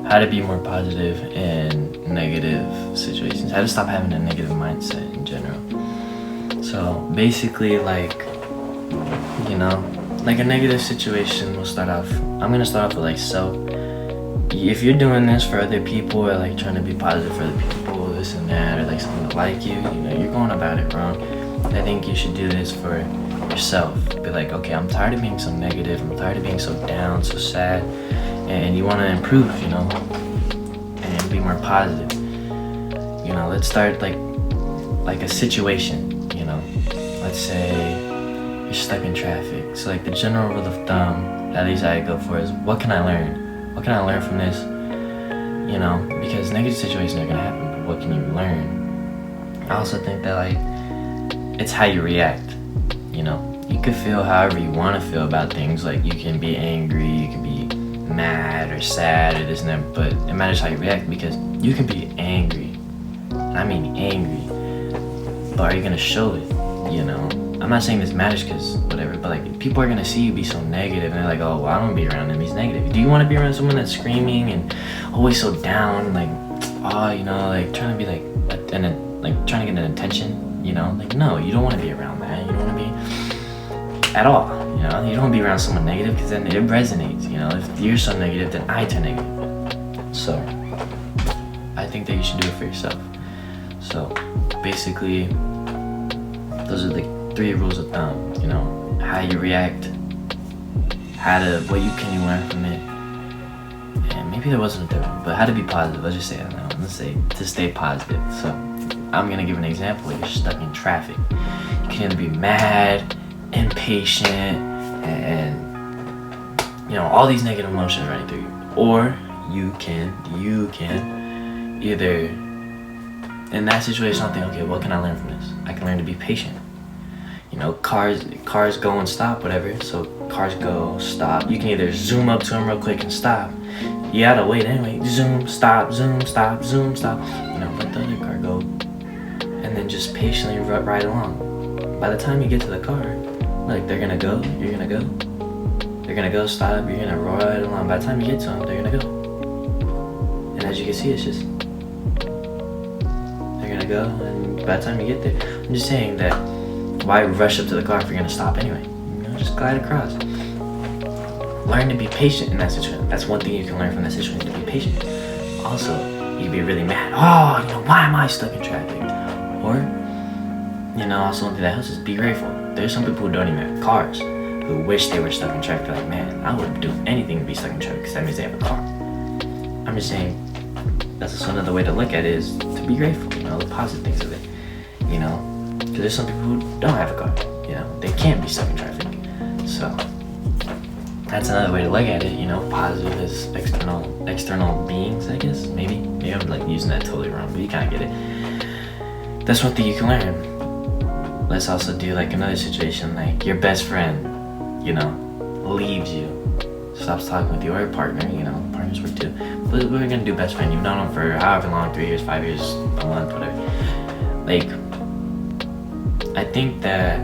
how to be more positive in negative situations, how to stop having a negative mindset in general. So basically, like, you know, like a negative situation will start off, I'm gonna start off with like self. If you're doing this for other people, or like trying to be positive for other people, this and that, or like someone to like you, you know, you're going about it wrong. I think you should do this for yourself. Be like, okay, I'm tired of being so negative, I'm tired of being so down, so sad, and you want to improve, you know, and be more positive. You know, let's start like a situation, you know. Let's say you're stuck in traffic. So like the general rule of thumb, at least I go for, is what can I learn? What can I learn from this? You know, because negative situations are gonna happen, but what can you learn? I also think that like it's how you react. You know, you could feel however you want to feel about things. Like you can be angry, you can be mad or sad or this and that, but it matters how you react, because you can be angry. I mean angry, but are you gonna show it? You know, I'm not saying this matters because whatever, but like people are gonna see you be so negative and they're like, oh, well, I don't want to be around him, he's negative. Do you want to be around someone that's screaming and always so down, like, oh, you know, like trying to be like trying to get an attention? You know, like, no, you don't want to be around that. You don't want to be at all. You know, you don't want to be around someone negative, because then it resonates. You know, if you're so negative, then I turn negative. So I think that you should do it for yourself. So basically, those are the 3 rules of thumb. You know, how you react, what you can learn from it, and maybe there wasn't a third one, but how to be positive. Let's just say that now. Let's say to stay positive. So I'm gonna give an example. You're stuck in traffic. You can either be mad, impatient, and you know, all these negative emotions running through you, or you can either, in that situation, I'll think, okay, what can I learn from this? I can learn to be patient. You know, cars go and stop, whatever. So cars go, stop. You can either zoom up to them real quick and stop. You gotta wait anyway. Zoom, stop, zoom, stop, zoom, stop. You know, let the other car go, and then just patiently ride along. By the time you get to the car, like, they're gonna go, you're gonna go. They're gonna go, stop, you're gonna ride along. By the time you get to them, they're gonna go. And as you can see, it's just, they're gonna go, and by the time you get there, I'm just saying that, why rush up to the car if you're gonna stop anyway? You know, just glide across. Learn to be patient in that situation. That's one thing you can learn from that situation, to be patient. Also, you can be really mad. Oh, you know, why am I stuck in traffic? Or, you know, also one thing that helps is be grateful. There's some people who don't even have cars, who wish they were stuck in traffic. They're like, man, I would do anything to be stuck in traffic, because that means they have a car. I'm just saying, that's just another way to look at it, is to be grateful, you know, the positive things of it. You know, because there's some people who don't have a car, you know, they can't be stuck in traffic. So that's another way to look at it, you know, positive as external beings, I guess, maybe I'm like using that totally wrong, but you kind of get it. That's one thing you can learn. Let's also do like another situation, like your best friend, you know, leaves you, stops talking with your partner, you know, partners work too, but we're gonna do best friend. You've known them for however long, 3 years, 5 years, a month, whatever. Like, I think that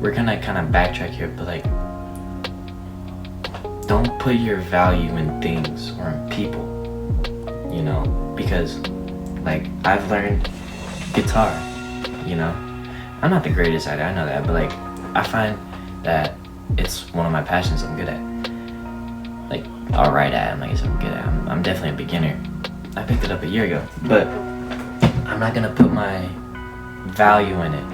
we're gonna kind of backtrack here, but like, don't put your value in things or in people, you know, because like, I've learned guitar, you know, I'm not the greatest at it, I know that, but like, I find that it's one of my passions I'm good at. Like, alright at, I'm good at. I'm definitely a beginner. I picked it up a year ago, but I'm not gonna put my value in it.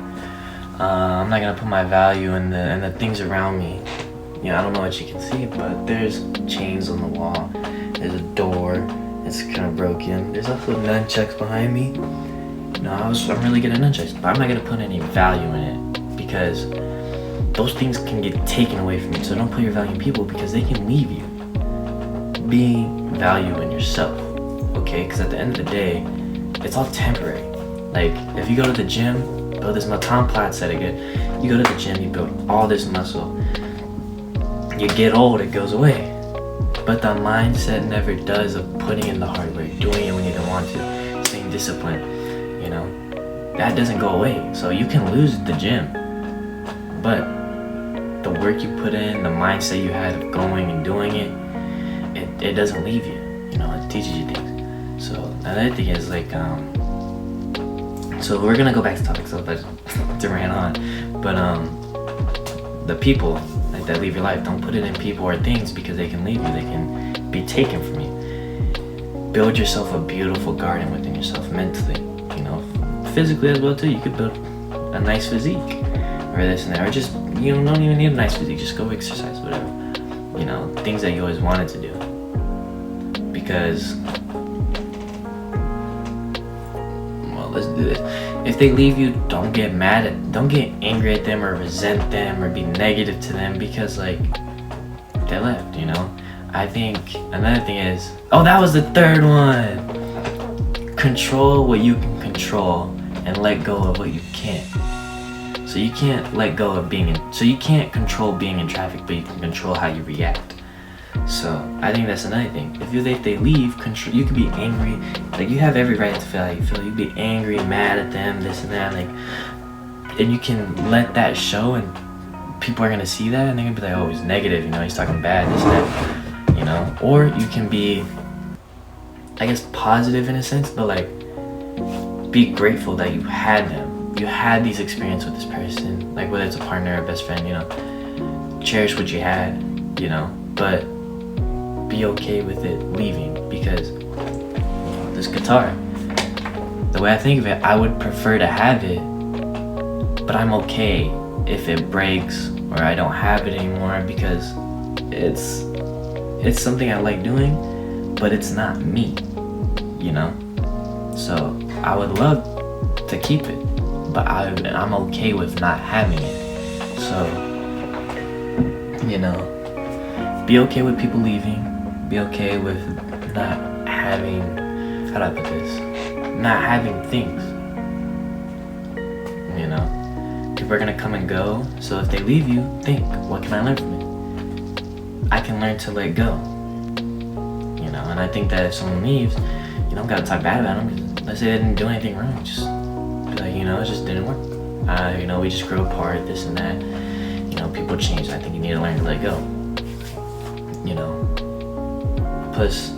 I'm not gonna put my value in the things around me. You know, I don't know what you can see, but there's chains on the wall. There's a door that's kind of broken. There's also nunchucks behind me. You know, I'm really good at nunchucks, but I'm not gonna put any value in it, because those things can get taken away from you. So don't put your value in people, because they can leave you. Be value in yourself, okay? Because at the end of the day, it's all temporary. Like, if you go to the gym, build this muscle. Tom Platz said it good. You go to the gym, you build all this muscle. You get old, it goes away. But the mindset never does, of putting in the hard work, doing it when you don't want to, staying disciplined, you know, that doesn't go away. So you can lose the gym, but the work you put in, the mindset you had of going and doing it, it doesn't leave you. You know, it teaches you things. So another thing is like, so we're gonna go back to topics so that to rant on, but the people like that leave your life, don't put it in people or things, because they can leave you, they can be taken from you. Build yourself a beautiful garden within yourself mentally, you know, physically as well too. You could build a nice physique or this and that, or just, you don't even need a nice physique, just go exercise, whatever, you know, things that you always wanted to do. Because, well, let's do this. If they leave you, don't get angry at them or resent them or be negative to them, because like, they left, you know. I think another thing is, that was the third one. Control what you can control and let go of what you can't. So you can't let go of so you can't control being in traffic, but you can control how you react. So I think that's another thing. If they leave, you can be angry. Like, you have every right to feel how you feel. You be angry, mad at them, this and that. Like, and you can let that show, and people are gonna see that, and they're gonna be like, oh, he's negative. You know, he's talking bad, this and that. You know, or you can be, I guess, positive in a sense, but like, be grateful that you had them. You had these experiences with this person, like whether it's a partner or a best friend, you know, cherish what you had, you know, but be okay with it leaving, because this guitar, the way I think of it, I would prefer to have it, but I'm okay if it breaks or I don't have it anymore, because it's something I like doing, but it's not me, you know. So I would love to keep it, but I'm okay with not having it. So, you know, be okay with people leaving. Be okay with not having, how do I put this? Not having things. You know, people are gonna come and go. So if they leave you, think, what can I learn from it? I can learn to let go. You know, and I think that if someone leaves, you don't gotta talk bad about them. Let's say they didn't do anything wrong. Just be like, you know, it just didn't work. You know, we just grew apart, this and that. You know, people change. I think you need to learn to let go. You know. Plus,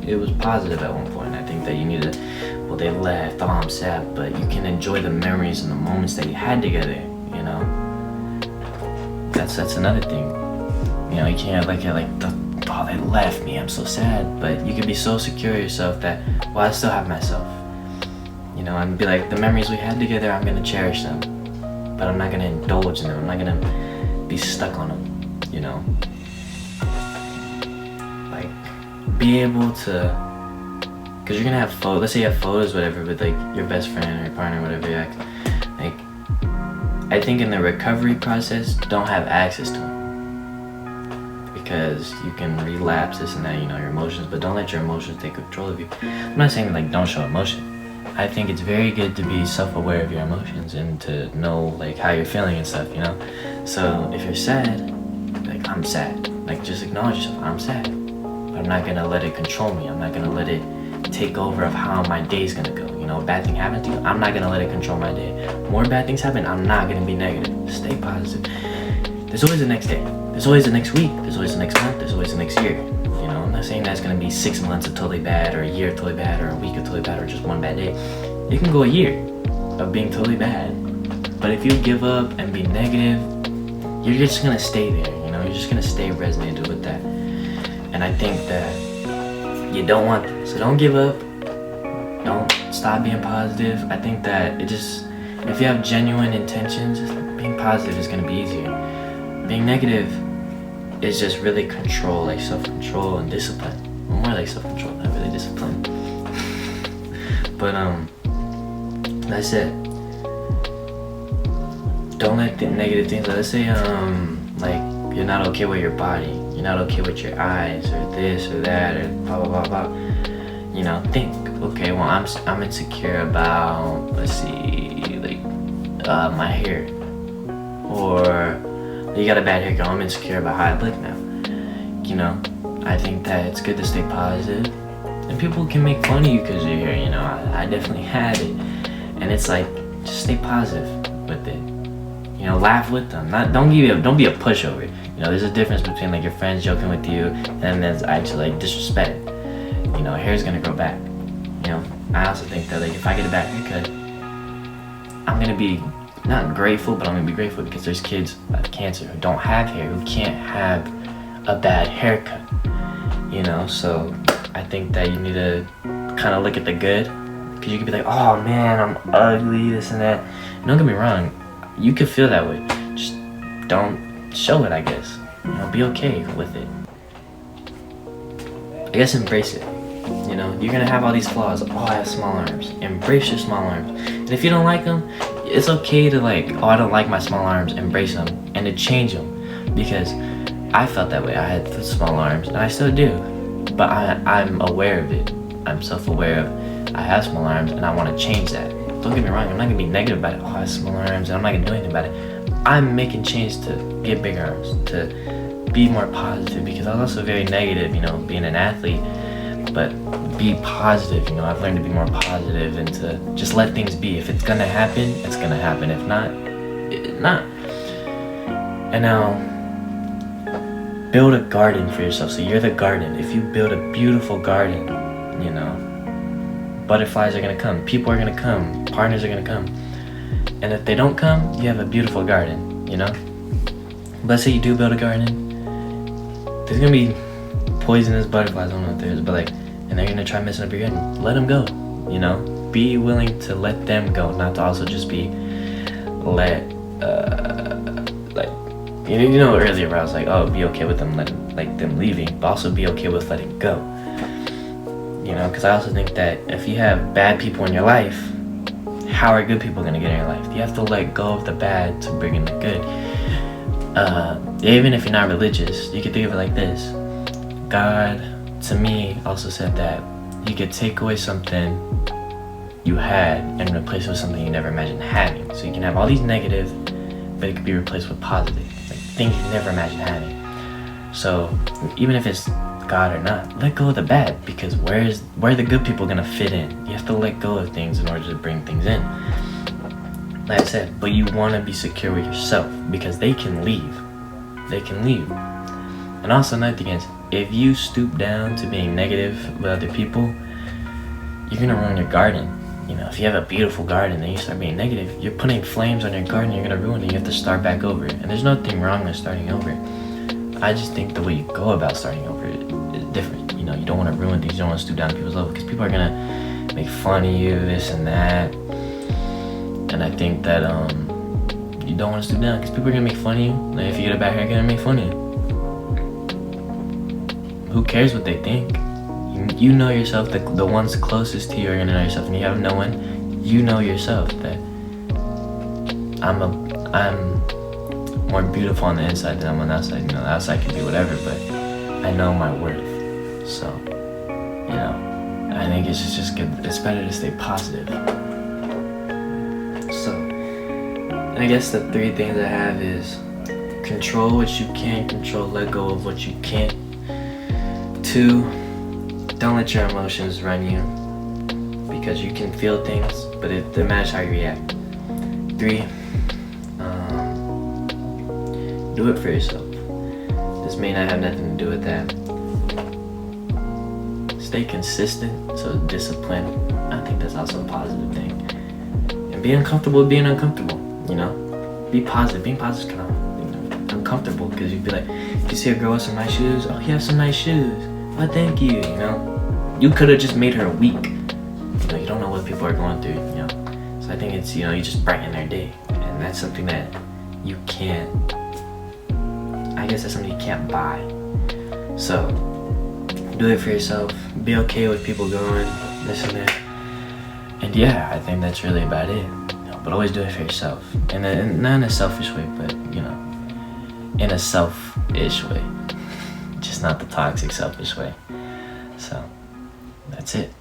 it was positive at one point. I think that you need to, well, they left, I'm sad, but you can enjoy the memories and the moments that you had together, you know. That's another thing. You know, you can't like they left me, I'm so sad, but you can be so secure in yourself that, well, I still have myself. You know, and be like, the memories we had together, I'm gonna cherish them, but I'm not gonna indulge in them. I'm not gonna be stuck on them, you know. Like, be able to, because you're gonna have photos, let's say you have photos, whatever, with like your best friend or your partner, whatever, like, I think in the recovery process, don't have access to them. Because you can relapse this and that, you know, your emotions, but don't let your emotions take control of you. I'm not saying like don't show emotion. I think it's very good to be self-aware of your emotions and to know like how you're feeling and stuff, you know. So if you're sad, like, I'm sad, like, just acknowledge yourself, I'm sad, but I'm not gonna let it control me. I'm not gonna let it take over of how my day's gonna go. You know, a bad thing happens to you, I'm not gonna let it control my day. More bad things happen, I'm not gonna be negative. Stay positive. There's always the next day. There's always the next week. There's always the next month. There's always the next year. You know, I'm not saying that's gonna be 6 months of totally bad, or a year of totally bad, or a week of totally bad, or just one bad day. It can go a year of being totally bad. But if you give up and be negative, you're just gonna stay there. You know, you're just gonna stay resonated with that. And I think that you don't want that. So don't give up. Don't stop being positive. I think that if you have genuine intentions, being positive is gonna be easier. Being negative is just really control, like self-control and discipline. More like self-control, not really discipline. But that's it. Don't let the negative things, let's say like you're not okay with your body, you're not okay with your eyes, or this or that, or blah blah blah blah. You know, think, okay, well, I'm insecure about, let's see, like my hair, or you got a bad haircut, I'm insecure about how I look now. You know, I think that it's good to stay positive, and people can make fun of you because you're here. You know, I definitely had it, and it's like, just stay positive with it. You know, laugh with them. Don't be a pushover. You know, there's a difference between like your friends joking with you, and there's actually like disrespect. you know, hair's gonna grow back. You know, I also think that like if I get a bad haircut, I'm gonna be not grateful, but I'm gonna be grateful because there's kids with cancer who don't have hair, who can't have a bad haircut. You know, so I think that you need to kind of look at the good, because you could be like, oh man, I'm ugly, this and that. And don't get me wrong, you could feel that way. Just don't show it, I guess. You know, be okay with it. I guess embrace it. You know, you're gonna have all these flaws. Oh, I have small arms. Embrace your small arms. And if you don't like them, it's okay to like, oh, I don't like my small arms. Embrace them and to change them, because I felt that way. I had the small arms, and I still do. But I'm aware of it. I'm self-aware of I have small arms, and I want to change that. Don't get me wrong. I'm not gonna be negative about it. Oh, I have small arms, and I'm not gonna do anything about it. I'm making change to get bigger arms, to be more positive, because I was also very negative, you know, being an athlete. But be positive, you know, I've learned to be more positive and to just let things be. If it's gonna happen, it's gonna happen. If not, not. And now, build a garden for yourself. So you're the garden. If you build a beautiful garden, you know, butterflies are gonna come, people are gonna come, partners are gonna come. And if they don't come, you have a beautiful garden, you know? Let's say you do build a garden, there's gonna be poisonous butterflies, I don't know what there is, but like, and they're gonna try messing up your garden. Let them go, you know? Be willing to let them go, not to also just be like, you know, earlier where I was like, oh, be okay with them them leaving, but also be okay with letting go. You know, because I also think that if you have bad people in your life, how are good people gonna get in your life? You have to let go of the bad to bring in the good. Even if you're not religious, you can think of it like this. God, to me, also said that you could take away something you had and replace it with something you never imagined having. So you can have all these negative, but it could be replaced with positive, like things you never imagined having. So even if it's God or not, let go of the bad, because where are the good people gonna fit in? You have to let go of things in order to bring things in. Like I said, but you want to be secure with yourself, because they can leave. They can leave. And also another thing is, if you stoop down to being negative with other people, you're gonna ruin your garden. You know, if you have a beautiful garden and you start being negative, you're putting flames on your garden, you're gonna ruin it. You have to start back over. And there's nothing wrong with starting over. I just think the way you go about starting over is different. You know, you don't want to ruin things, you don't want to stoop down to people's level, because people are gonna make fun of you, this and that. And I think that you don't want to stoop down, because people are gonna make fun of you. Like, if you get a bad haircut, they're gonna make fun of you. Who cares what they think? You know yourself. The ones closest to you are gonna know yourself, and you have no one. You know yourself that I'm more beautiful on the inside than I'm on the outside. You know, the outside can be whatever, but I know my worth. So, you know, I think it's just good. It's better to stay positive. So, I guess the 3 things I have is control what you can control, let go of what you can't. 2, don't let your emotions run you, because you can feel things, but it matters how you react. 3, do it for yourself. This may not have nothing to do with that. Stay consistent, so discipline. I think that's also a positive thing. And be uncomfortable with being uncomfortable, you know? Be positive. Being positive is kind of uncomfortable, because you'd be like, you see a girl with some nice shoes, oh, you have some nice shoes. Oh, thank you, you know? You could have just made her weak. You know, you don't know what people are going through, you know? So I think it's, you know, you just brighten their day. And that's something that you can't, I guess that's something you can't buy. So, do it for yourself. Be okay with people going, this and that. And yeah, I think that's really about it. You know, but always do it for yourself. And not in a selfish way, but, you know, in a self-ish way. Just not the toxic, selfish way. So, that's it.